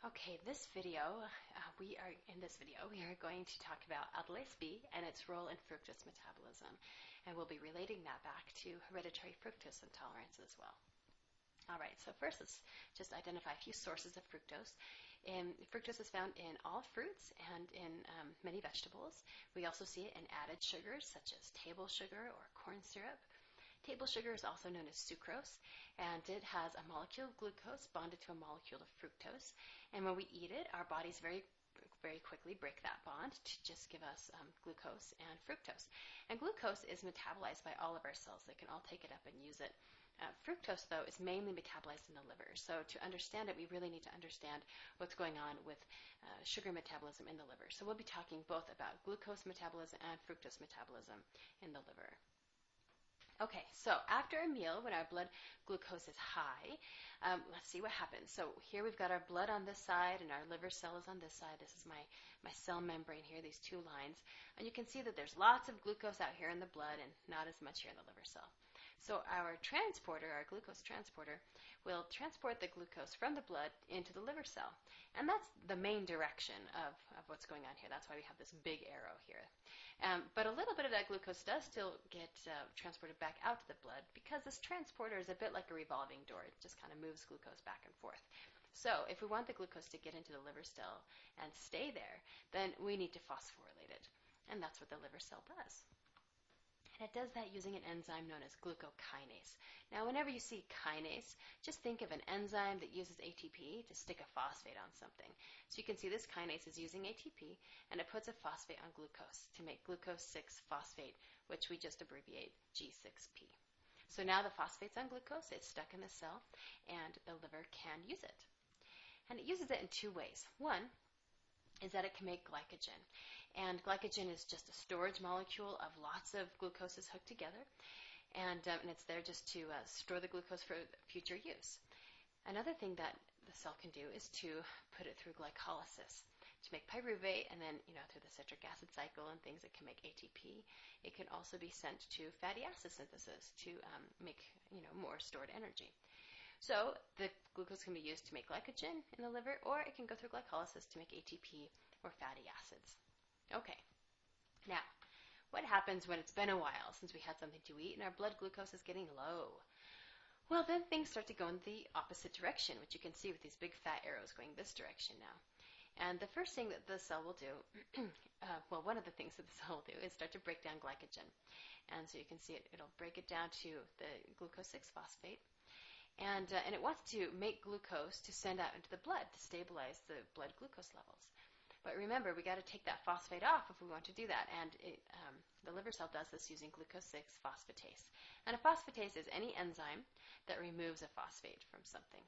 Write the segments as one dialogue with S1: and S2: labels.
S1: Okay, in this video, we are going to talk about aldolase B and its role in fructose metabolism, and we'll be relating that back to hereditary fructose intolerance as well. All right, so first let's just identify a few sources of fructose. Fructose is found in all fruits and in many vegetables. We also see it in added sugars such as table sugar or corn syrup. Table sugar is also known as sucrose, and it has a molecule of glucose bonded to a molecule of fructose. And when we eat it, our bodies very quickly break that bond to just give us glucose and fructose. And glucose is metabolized by all of our cells. They can all take it up and use it. Fructose, though, is mainly metabolized in the liver. So to understand it, we really need to understand what's going on with sugar metabolism in the liver. So we'll be talking both about glucose metabolism and fructose metabolism in the liver. Okay, so after a meal, when our blood glucose is high, let's see what happens. So here we've got our blood on this side and our liver cell is on this side. This is my cell membrane here, these two lines. And you can see that there's lots of glucose out here in the blood and not as much here in the liver cell. So our transporter, our glucose transporter, will transport the glucose from the blood into the liver cell. And that's the main direction of what's going on here. That's why we have this big arrow here. But a little bit of that glucose does still get transported back out to the blood because this transporter is a bit like a revolving door. It just kind of moves glucose back and forth. So if we want the glucose to get into the liver cell and stay there, then we need to phosphorylate it. And that's what the liver cell does. And it does that using an enzyme known as glucokinase. Now, whenever you see kinase, just think of an enzyme that uses ATP to stick a phosphate on something. So you can see this kinase is using ATP, and it puts a phosphate on glucose to make glucose 6-phosphate, which we just abbreviate G6P. So now the phosphate's on glucose, it's stuck in the cell, and the liver can use it. And it uses it in two ways. One is that it can make glycogen. And glycogen is just a storage molecule of lots of glucoses hooked together. And it's there just to store the glucose for future use. Another thing that the cell can do is to put it through glycolysis to make pyruvate, and then, through the citric acid cycle and things, it can make ATP. It can also be sent to fatty acid synthesis to make, more stored energy. So the glucose can be used to make glycogen in the liver, or it can go through glycolysis to make ATP or fatty acids. Okay, now, what happens when it's been a while since we had something to eat and our blood glucose is getting low? Well, then things start to go in the opposite direction, which you can see with these big fat arrows going this direction now. And the first thing that the cell will do, one of the things that the cell will do is start to break down glycogen. And so you can see it'll break it down to the glucose 6-phosphate. And it wants to make glucose to send out into the blood to stabilize the blood glucose levels. But remember, we got to take that phosphate off if we want to do that. And the liver cell does this using glucose 6-phosphatase. And a phosphatase is any enzyme that removes a phosphate from something.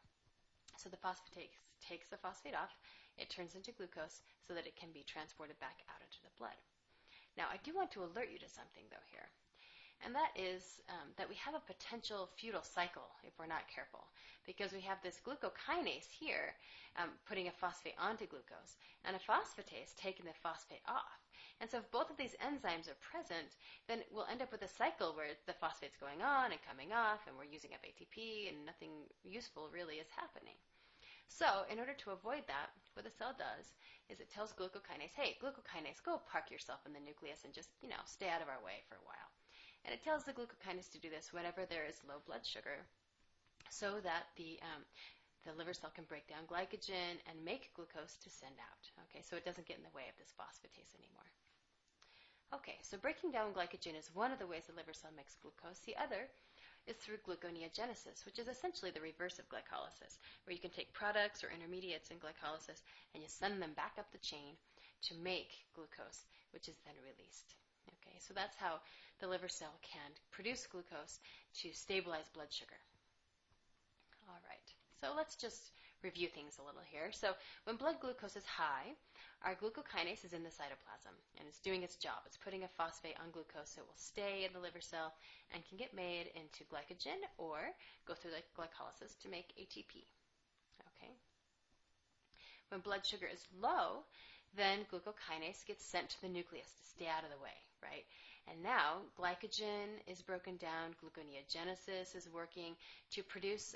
S1: So the phosphatase takes the phosphate off, it turns into glucose so that it can be transported back out into the blood. Now, I do want to alert you to something, though, here. And that is that we have a potential futile cycle if we're not careful, because we have this glucokinase here putting a phosphate onto glucose, and a phosphatase taking the phosphate off. And so if both of these enzymes are present, then we'll end up with a cycle where the phosphate's going on and coming off, and we're using up ATP, and nothing useful really is happening. So in order to avoid that, what the cell does is it tells glucokinase, hey, glucokinase, go park yourself in the nucleus and just, stay out of our way for a while. And it tells the glucokinase to do this whenever there is low blood sugar so that the liver cell can break down glycogen and make glucose to send out. Okay, so it doesn't get in the way of this phosphatase anymore. Okay, so breaking down glycogen is one of the ways the liver cell makes glucose. The other is through gluconeogenesis, which is essentially the reverse of glycolysis, where you can take products or intermediates in glycolysis and you send them back up the chain to make glucose, which is then released. Okay, so that's how the liver cell can produce glucose to stabilize blood sugar. All right, so let's just review things a little here. So when blood glucose is high, our glucokinase is in the cytoplasm, and it's doing its job. It's putting a phosphate on glucose so it will stay in the liver cell and can get made into glycogen or go through the glycolysis to make ATP. Okay. When blood sugar is low, then glucokinase gets sent to the nucleus to stay out of the way, right? And now glycogen is broken down, gluconeogenesis is working to produce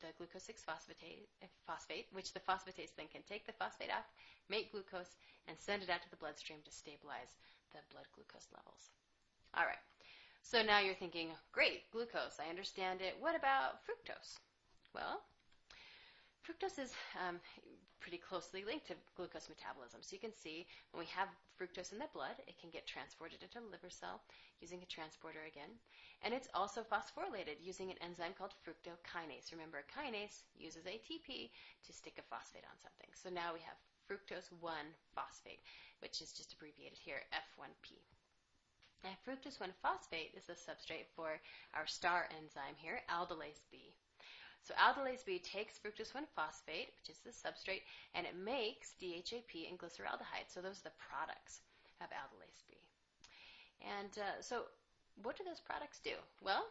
S1: the glucose 6-phosphate, which the phosphatase then can take the phosphate off, make glucose, and send it out to the bloodstream to stabilize the blood glucose levels. All right, so now you're thinking, great, glucose, I understand it. What about fructose? Well, fructose is pretty closely linked to glucose metabolism. So you can see when we have fructose in the blood, it can get transported into the liver cell using a transporter again. And it's also phosphorylated using an enzyme called fructokinase. Remember, kinase uses ATP to stick a phosphate on something. So now we have fructose 1-phosphate, which is just abbreviated here, F1P. And fructose 1-phosphate is the substrate for our star enzyme here, Aldolase B. So Aldolase B takes fructose 1-phosphate, which is the substrate, and it makes DHAP and glyceraldehyde. So those are the products of Aldolase B. And so what do those products do? Well,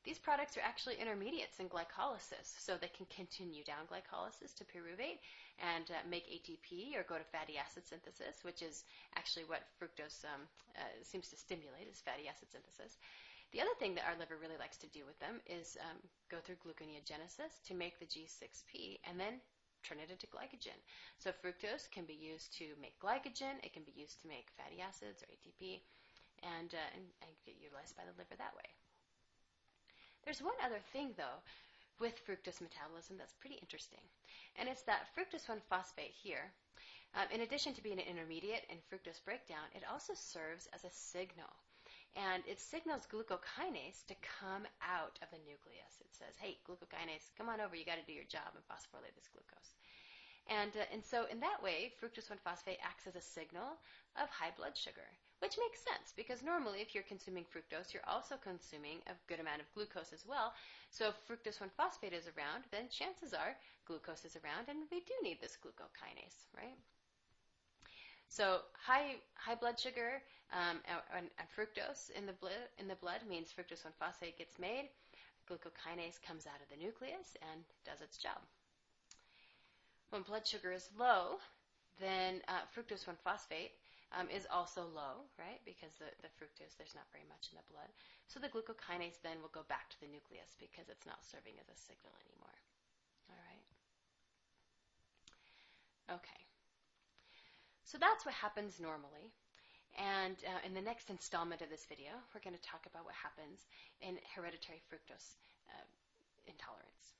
S1: these products are actually intermediates in glycolysis, so they can continue down glycolysis to pyruvate and make ATP or go to fatty acid synthesis, which is actually what fructose seems to stimulate, is fatty acid synthesis. The other thing that our liver really likes to do with them is go through gluconeogenesis to make the G6P and then turn it into glycogen. So fructose can be used to make glycogen, it can be used to make fatty acids or ATP, and get utilized by the liver that way. There's one other thing, though, with fructose metabolism that's pretty interesting, and it's that fructose 1-phosphate here, in addition to being an intermediate in fructose breakdown, it also serves as a signal. And it signals glucokinase to come out of the nucleus. It says, hey, glucokinase, come on over, you got to do your job and phosphorylate this glucose. And so in that way, fructose 1-phosphate acts as a signal of high blood sugar, which makes sense because normally if you're consuming fructose, you're also consuming a good amount of glucose as well. So if fructose 1-phosphate is around, then chances are glucose is around, and we do need this glucokinase, right? So high blood sugar and fructose in the blood means fructose 1-phosphate gets made, glucokinase comes out of the nucleus and does its job. When blood sugar is low, then fructose 1-phosphate is also low, right? Because the fructose, there's not very much in the blood. So the glucokinase then will go back to the nucleus because it's not serving as a signal anymore. All right. Okay. So that's what happens normally. And in the next installment of this video, we're going to talk about what happens in hereditary fructose intolerance.